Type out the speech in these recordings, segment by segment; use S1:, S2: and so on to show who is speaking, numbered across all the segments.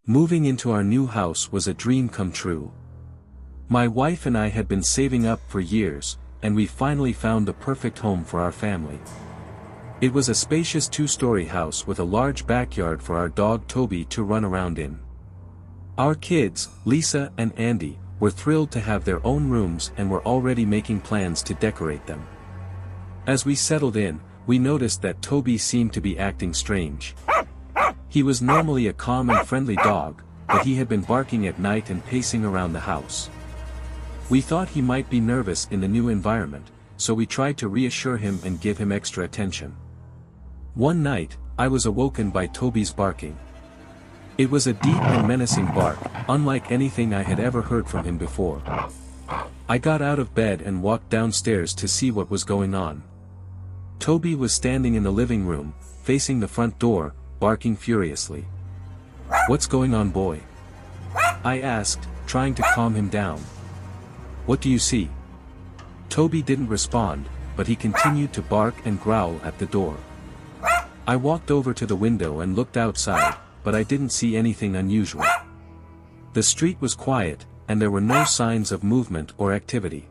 S1: Moving into our new house was a dream come true. My wife and I had been saving up for years, and we finally found the perfect home for our family. It was a spacious two-story house with a large backyard for our dog Toby to run around in. Our kids, Lisa and Andy, were thrilled to have their own rooms and were already making plans to decorate them. As we settled in, we noticed that Toby seemed to be acting strange. He was normally a calm and friendly dog, but he had been barking at night and pacing around the house. We thought he might be nervous in the new environment, so we tried to reassure him and give him extra attention. One night, I was awoken by Toby's barking. It was a deep and menacing bark, unlike anything I had ever heard from him before. I got out of bed and walked downstairs to see what was going on. Toby was standing in the living room, facing the front door, barking furiously. "What's going on, boy?" I asked, trying to calm him down. "What do you see?" Toby didn't respond, but he continued to bark and growl at the door. I walked over to the window and looked outside, but I didn't see anything unusual. The street was quiet, and there were no signs of movement or activity.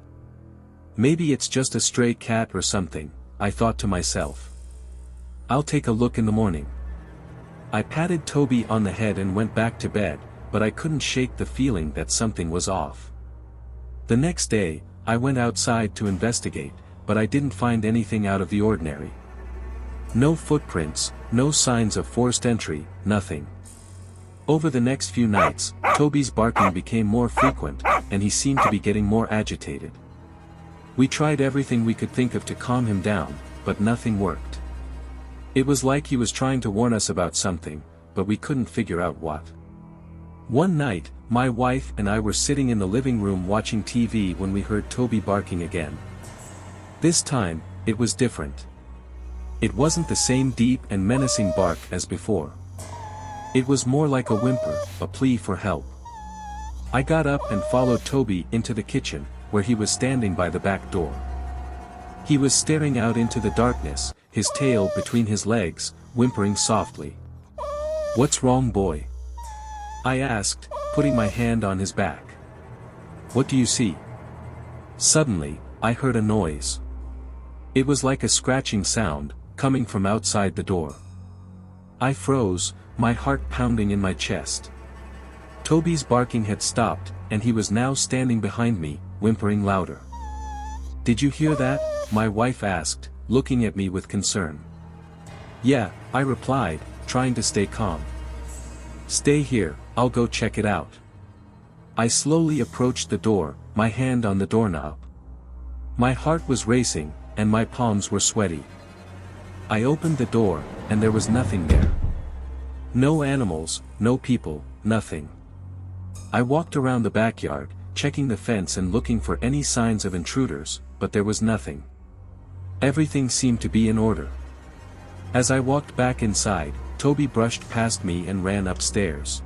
S1: Maybe it's just a stray cat or something, I thought to myself. I'll take a look in the morning. I patted Toby on the head and went back to bed, but I couldn't shake the feeling that something was off. The next day, I went outside to investigate, but I didn't find anything out of the ordinary. No footprints, no signs of forced entry, nothing. Over the next few nights, Toby's barking became more frequent, and he seemed to be getting more agitated. We tried everything we could think of to calm him down, but nothing worked. It was like he was trying to warn us about something, but we couldn't figure out what. One night, my wife and I were sitting in the living room watching TV when we heard Toby barking again. This time, it was different. It wasn't the same deep and menacing bark as before. It was more like a whimper, a plea for help. I got up and followed Toby into the kitchen, where he was standing by the back door. He was staring out into the darkness, his tail between his legs, whimpering softly. "What's wrong, boy?" I asked, putting my hand on his back. "What do you see?" Suddenly, I heard a noise. It was like a scratching sound, coming from outside the door. I froze, my heart pounding in my chest. Toby's barking had stopped, and he was now standing behind me, whimpering louder. "Did you hear that?" my wife asked, looking at me with concern. "Yeah," I replied, trying to stay calm. "Stay here, I'll go check it out." I slowly approached the door, my hand on the doorknob. My heart was racing, and my palms were sweaty. I opened the door, and there was nothing there. No animals, no people, nothing. I walked around the backyard, checking the fence and looking for any signs of intruders, but there was nothing. Everything seemed to be in order. As I walked back inside, Toby brushed past me and ran upstairs.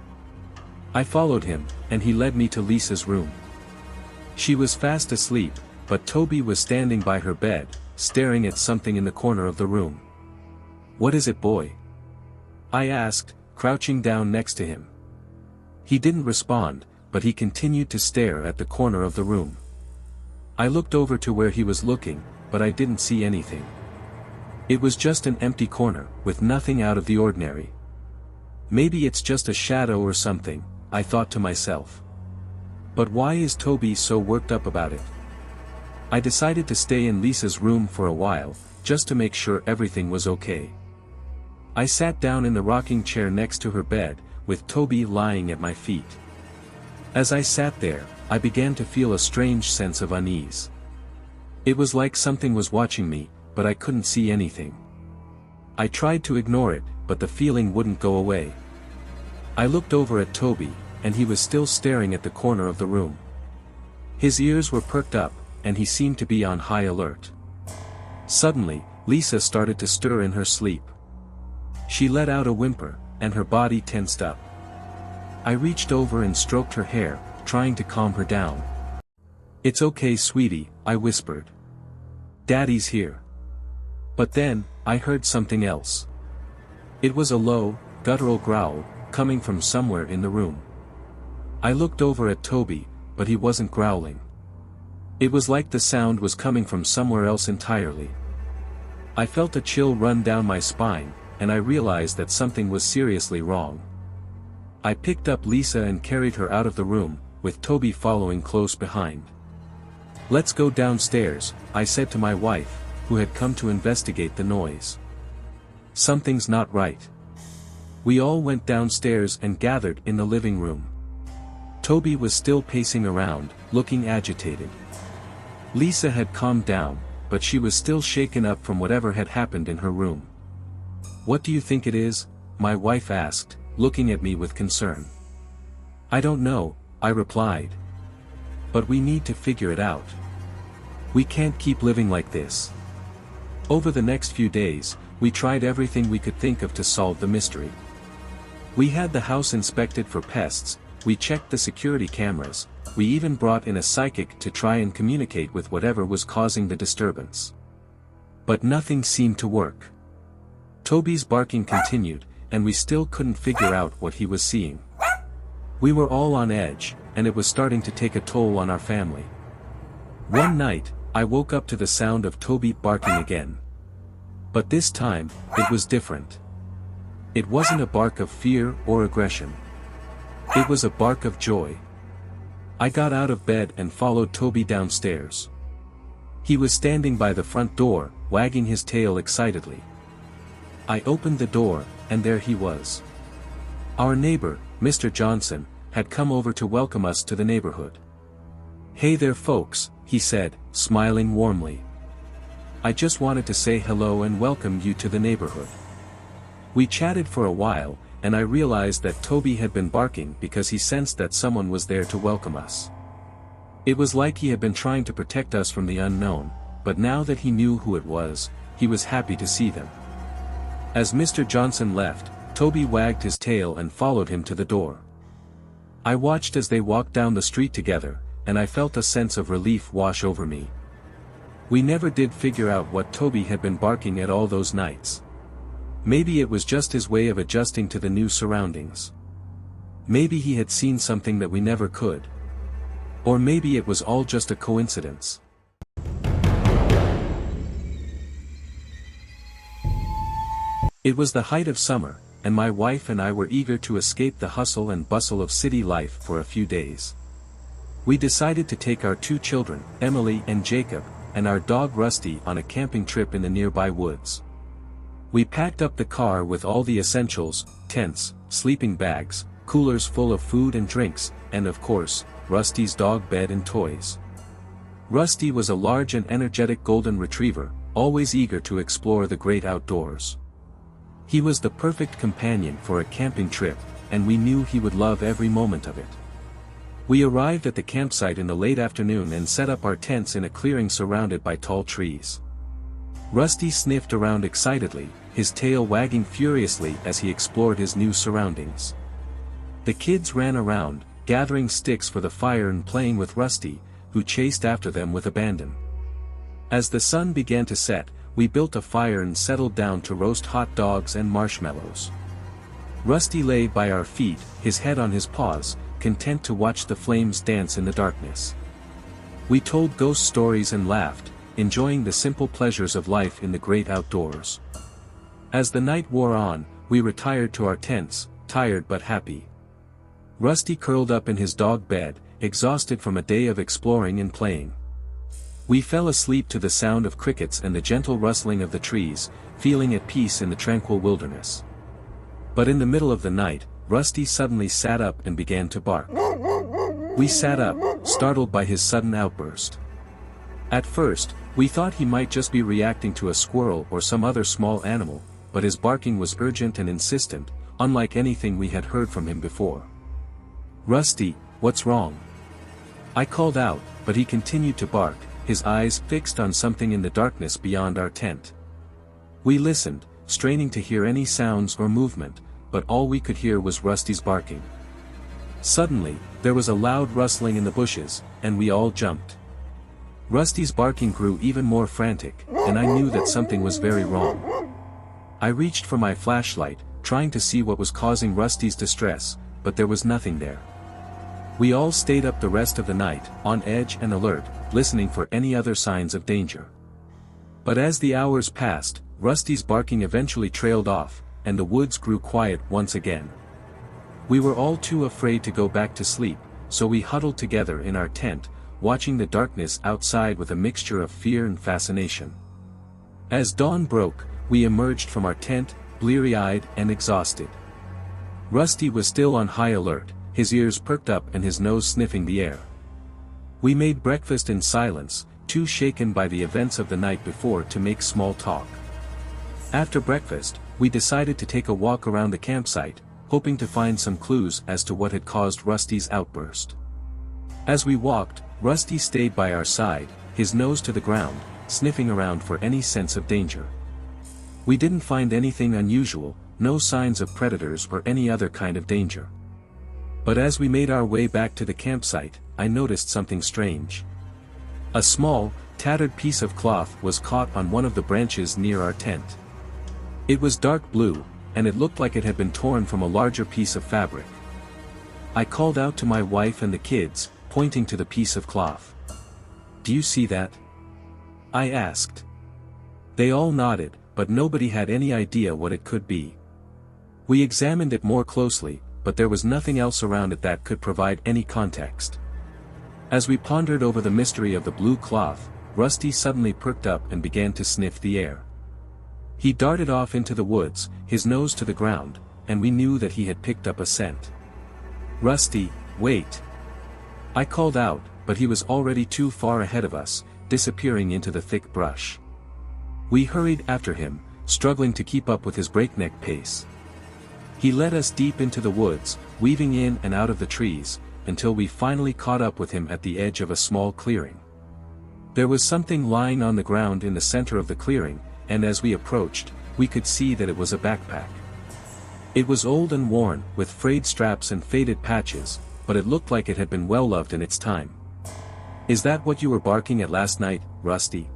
S1: I followed him, and he led me to Lisa's room. She was fast asleep, but Toby was standing by her bed, staring at something in the corner of the room. "What is it, boy?" I asked, crouching down next to him. He didn't respond, but he continued to stare at the corner of the room. I looked over to where he was looking, but I didn't see anything. It was just an empty corner, with nothing out of the ordinary. Maybe it's just a shadow or something, I thought to myself. But why is Toby so worked up about it? I decided to stay in Lisa's room for a while, just to make sure everything was okay. I sat down in the rocking chair next to her bed, with Toby lying at my feet. As I sat there, I began to feel a strange sense of unease. It was like something was watching me, but I couldn't see anything. I tried to ignore it, but the feeling wouldn't go away. I looked over at Toby, and he was still staring at the corner of the room. His ears were perked up, and he seemed to be on high alert. Suddenly, Lisa started to stir in her sleep. She let out a whimper, and her body tensed up. I reached over and stroked her hair, trying to calm her down. "It's okay, sweetie," I whispered. "Daddy's here." But then, I heard something else. It was a low, guttural growl, coming from somewhere in the room. I looked over at Toby, but he wasn't growling. It was like the sound was coming from somewhere else entirely. I felt a chill run down my spine, and I realized that something was seriously wrong. I picked up Lisa and carried her out of the room, with Toby following close behind. "Let's go downstairs," I said to my wife, who had come to investigate the noise. "Something's not right." We all went downstairs and gathered in the living room. Toby was still pacing around, looking agitated. Lisa had calmed down, but she was still shaken up from whatever had happened in her room. "What do you think it is?" my wife asked, looking at me with concern. "I don't know," I replied. "But we need to figure it out. We can't keep living like this." Over the next few days, we tried everything we could think of to solve the mystery. We had the house inspected for pests, we checked the security cameras, we even brought in a psychic to try and communicate with whatever was causing the disturbance. But nothing seemed to work. Toby's barking continued, and we still couldn't figure out what he was seeing. We were all on edge, and it was starting to take a toll on our family. One night, I woke up to the sound of Toby barking again. But this time, it was different. It wasn't a bark of fear or aggression. It was a bark of joy. I got out of bed and followed Toby downstairs. He was standing by the front door, wagging his tail excitedly. I opened the door, and there he was. Our neighbor, Mr. Johnson, had come over to welcome us to the neighborhood. "Hey there folks," he said, smiling warmly. "I just wanted to say hello and welcome you to the neighborhood." We chatted for a while, and I realized that Toby had been barking because he sensed that someone was there to welcome us. It was like he had been trying to protect us from the unknown, but now that he knew who it was, he was happy to see them. As Mr. Johnson left, Toby wagged his tail and followed him to the door. I watched as they walked down the street together, and I felt a sense of relief wash over me. We never did figure out what Toby had been barking at all those nights. Maybe it was just his way of adjusting to the new surroundings. Maybe he had seen something that we never could. Or maybe it was all just a coincidence. It was the height of summer, and my wife and I were eager to escape the hustle and bustle of city life for a few days. We decided to take our 2 children, Emily and Jacob, and our dog Rusty on a camping trip in the nearby woods. We packed up the car with all the essentials, tents, sleeping bags, coolers full of food and drinks, and of course, Rusty's dog bed and toys. Rusty was a large and energetic golden retriever, always eager to explore the great outdoors. He was the perfect companion for a camping trip, and we knew he would love every moment of it. We arrived at the campsite in the late afternoon and set up our tents in a clearing surrounded by tall trees. Rusty sniffed around excitedly, his tail wagging furiously as he explored his new surroundings. The kids ran around, gathering sticks for the fire and playing with Rusty, who chased after them with abandon. As the sun began to set, we built a fire and settled down to roast hot dogs and marshmallows. Rusty lay by our feet, his head on his paws, content to watch the flames dance in the darkness. We told ghost stories and laughed, enjoying the simple pleasures of life in the great outdoors. As the night wore on, we retired to our tents, tired but happy. Rusty curled up in his dog bed, exhausted from a day of exploring and playing. We fell asleep to the sound of crickets and the gentle rustling of the trees, feeling at peace in the tranquil wilderness. But in the middle of the night, Rusty suddenly sat up and began to bark. We sat up, startled by his sudden outburst. At first, we thought he might just be reacting to a squirrel or some other small animal, but his barking was urgent and insistent, unlike anything we had heard from him before. "Rusty, what's wrong?" I called out, but he continued to bark, his eyes fixed on something in the darkness beyond our tent. We listened, straining to hear any sounds or movement, but all we could hear was Rusty's barking. Suddenly, there was a loud rustling in the bushes, and we all jumped. Rusty's barking grew even more frantic, and I knew that something was very wrong. I reached for my flashlight, trying to see what was causing Rusty's distress, but there was nothing there. We all stayed up the rest of the night, on edge and alert, listening for any other signs of danger. But as the hours passed, Rusty's barking eventually trailed off, and the woods grew quiet once again. We were all too afraid to go back to sleep, so we huddled together in our tent, watching the darkness outside with a mixture of fear and fascination. As dawn broke, we emerged from our tent, bleary-eyed and exhausted. Rusty was still on high alert, his ears perked up and his nose sniffing the air. We made breakfast in silence, too shaken by the events of the night before to make small talk. After breakfast, we decided to take a walk around the campsite, hoping to find some clues as to what had caused Rusty's outburst. As we walked, Rusty stayed by our side, his nose to the ground, sniffing around for any sense of danger. We didn't find anything unusual, no signs of predators or any other kind of danger. But as we made our way back to the campsite, I noticed something strange. A small, tattered piece of cloth was caught on one of the branches near our tent. It was dark blue, and it looked like it had been torn from a larger piece of fabric. I called out to my wife and the kids, pointing to the piece of cloth. "Do you see that?" I asked. They all nodded, but nobody had any idea what it could be. We examined it more closely, but there was nothing else around it that could provide any context. As we pondered over the mystery of the blue cloth, Rusty suddenly perked up and began to sniff the air. He darted off into the woods, his nose to the ground, and we knew that he had picked up a scent. "Rusty, wait!" I called out, but he was already too far ahead of us, disappearing into the thick brush. We hurried after him, struggling to keep up with his breakneck pace. He led us deep into the woods, weaving in and out of the trees, until we finally caught up with him at the edge of a small clearing. There was something lying on the ground in the center of the clearing, and as we approached, we could see that it was a backpack. It was old and worn, with frayed straps and faded patches, but it looked like it had been well loved in its time. "Is that what you were barking at last night, Rusty?"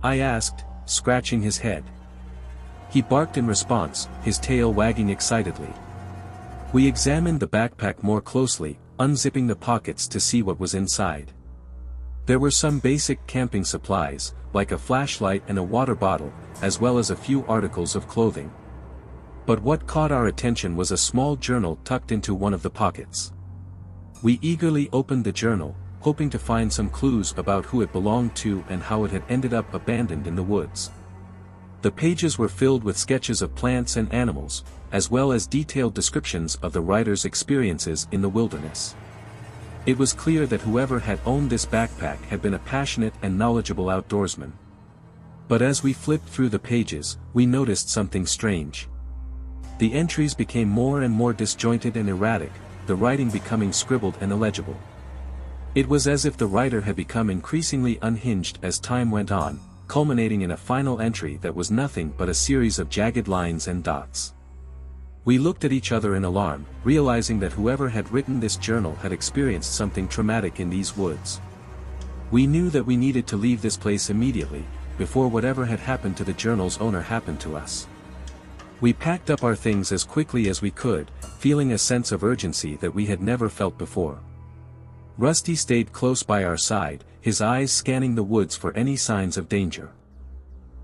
S1: I asked, scratching his head. He barked in response, his tail wagging excitedly. We examined the backpack more closely, unzipping the pockets to see what was inside. There were some basic camping supplies, like a flashlight and a water bottle, as well as a few articles of clothing. But what caught our attention was a small journal tucked into one of the pockets. We eagerly opened the journal, hoping to find some clues about who it belonged to and how it had ended up abandoned in the woods. The pages were filled with sketches of plants and animals, as well as detailed descriptions of the writer's experiences in the wilderness. It was clear that whoever had owned this backpack had been a passionate and knowledgeable outdoorsman. But as we flipped through the pages, we noticed something strange. The entries became more and more disjointed and erratic, the writing becoming scribbled and illegible. It was as if the writer had become increasingly unhinged as time went on, culminating in a final entry that was nothing but a series of jagged lines and dots. We looked at each other in alarm, realizing that whoever had written this journal had experienced something traumatic in these woods. We knew that we needed to leave this place immediately, before whatever had happened to the journal's owner happened to us. We packed up our things as quickly as we could, feeling a sense of urgency that we had never felt before. Rusty stayed close by our side, his eyes scanning the woods for any signs of danger.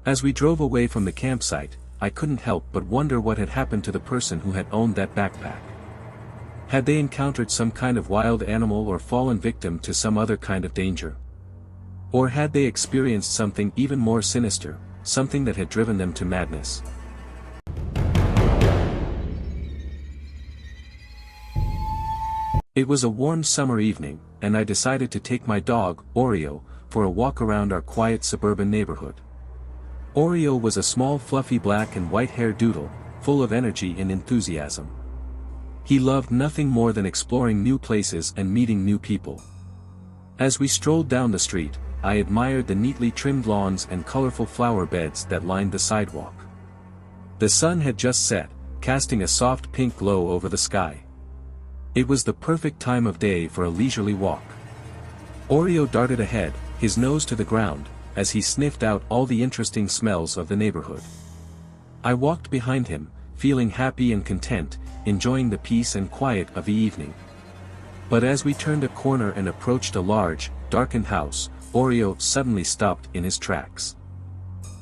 S1: As we drove away from the campsite, I couldn't help but wonder what had happened to the person who had owned that backpack. Had they encountered some kind of wild animal or fallen victim to some other kind of danger? Or had they experienced something even more sinister, something that had driven them to madness? It was a warm summer evening, and I decided to take my dog, Oreo, for a walk around our quiet suburban neighborhood. Oreo was a small fluffy black and white-haired doodle, full of energy and enthusiasm. He loved nothing more than exploring new places and meeting new people. As we strolled down the street, I admired the neatly trimmed lawns and colorful flower beds that lined the sidewalk. The sun had just set, casting a soft pink glow over the sky. It was the perfect time of day for a leisurely walk. Oreo darted ahead, his nose to the ground, as he sniffed out all the interesting smells of the neighborhood. I walked behind him, feeling happy and content, enjoying the peace and quiet of the evening. But as we turned a corner and approached a large, darkened house, Oreo suddenly stopped in his tracks.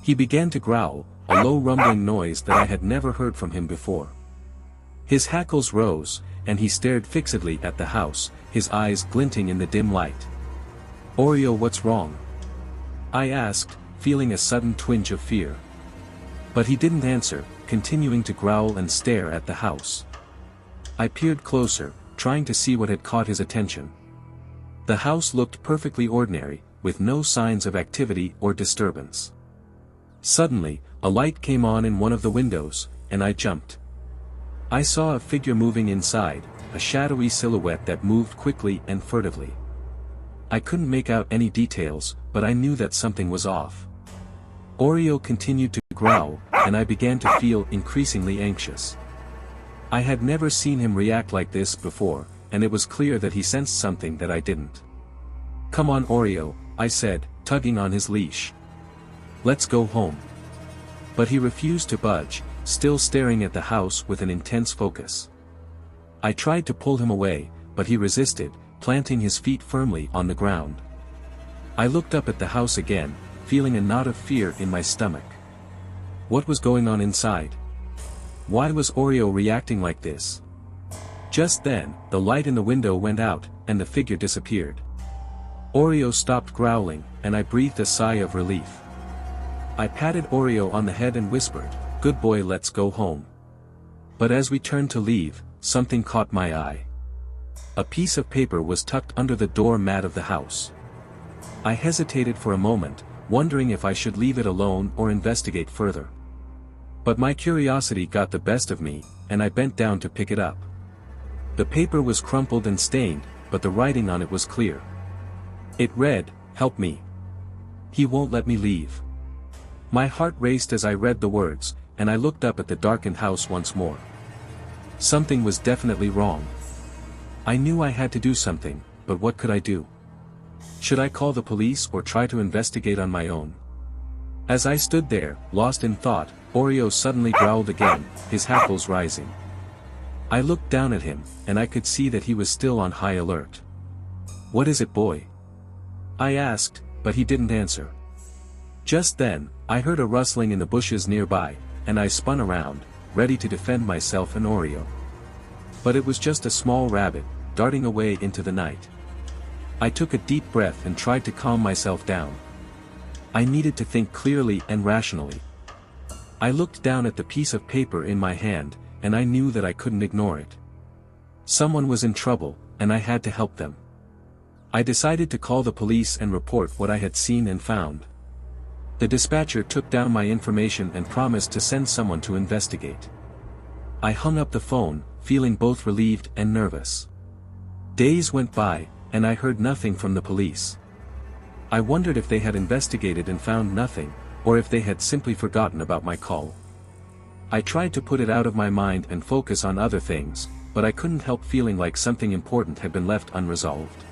S1: He began to growl, a low rumbling noise that I had never heard from him before. His hackles rose, and he stared fixedly at the house, his eyes glinting in the dim light. "Oreo, what's wrong?" I asked, feeling a sudden twinge of fear. But he didn't answer, continuing to growl and stare at the house. I peered closer, trying to see what had caught his attention. The house looked perfectly ordinary, with no signs of activity or disturbance. Suddenly, a light came on in one of the windows, and I jumped. I saw a figure moving inside, a shadowy silhouette that moved quickly and furtively. I couldn't make out any details, but I knew that something was off. Oreo continued to growl, and I began to feel increasingly anxious. I had never seen him react like this before, and it was clear that he sensed something that I didn't. "Come on, Oreo," I said, tugging on his leash. "Let's go home." But he refused to budge, still staring at the house with an intense focus. I tried to pull him away, but he resisted, planting his feet firmly on the ground. I looked up at the house again, feeling a knot of fear in my stomach. What was going on inside? Why was Oreo reacting like this? Just then, the light in the window went out, and the figure disappeared. Oreo stopped growling, and I breathed a sigh of relief. I patted Oreo on the head and whispered, "Good boy, let's go home." But as we turned to leave, something caught my eye. A piece of paper was tucked under the door mat of the house. I hesitated for a moment, wondering if I should leave it alone or investigate further. But my curiosity got the best of me, and I bent down to pick it up. The paper was crumpled and stained, but the writing on it was clear. It read, "Help me. He won't let me leave." My heart raced as I read the words, and I looked up at the darkened house once more. Something was definitely wrong. I knew I had to do something, but what could I do? Should I call the police or try to investigate on my own? As I stood there, lost in thought, Oreo suddenly growled again, his hackles rising. I looked down at him, and I could see that he was still on high alert. "What is it, boy?" I asked, but he didn't answer. Just then, I heard a rustling in the bushes nearby, and I spun around, ready to defend myself and Oreo. But it was just a small rabbit, darting away into the night. I took a deep breath and tried to calm myself down. I needed to think clearly and rationally. I looked down at the piece of paper in my hand, and I knew that I couldn't ignore it. Someone was in trouble, and I had to help them. I decided to call the police and report what I had seen and found. The dispatcher took down my information and promised to send someone to investigate. I hung up the phone, feeling both relieved and nervous. Days went by, and I heard nothing from the police. I wondered if they had investigated and found nothing, or if they had simply forgotten about my call. I tried to put it out of my mind and focus on other things, but I couldn't help feeling like something important had been left unresolved.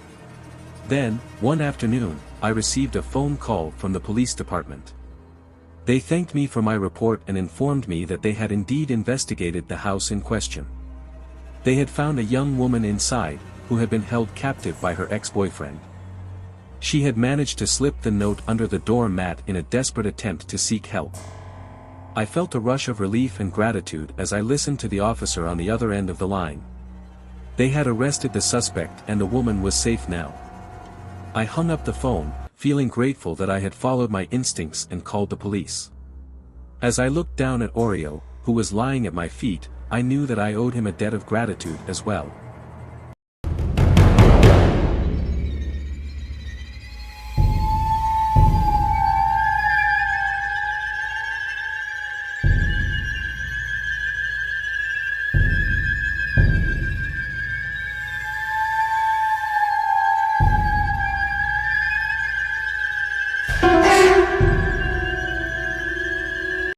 S1: Then, one afternoon, I received a phone call from the police department. They thanked me for my report and informed me that they had indeed investigated the house in question. They had found a young woman inside, who had been held captive by her ex-boyfriend. She had managed to slip the note under the door mat in a desperate attempt to seek help. I felt a rush of relief and gratitude as I listened to the officer on the other end of the line. They had arrested the suspect and the woman was safe now. I hung up the phone, feeling grateful that I had followed my instincts and called the police. As I looked down at Oreo, who was lying at my feet, I knew that I owed him a debt of gratitude as well.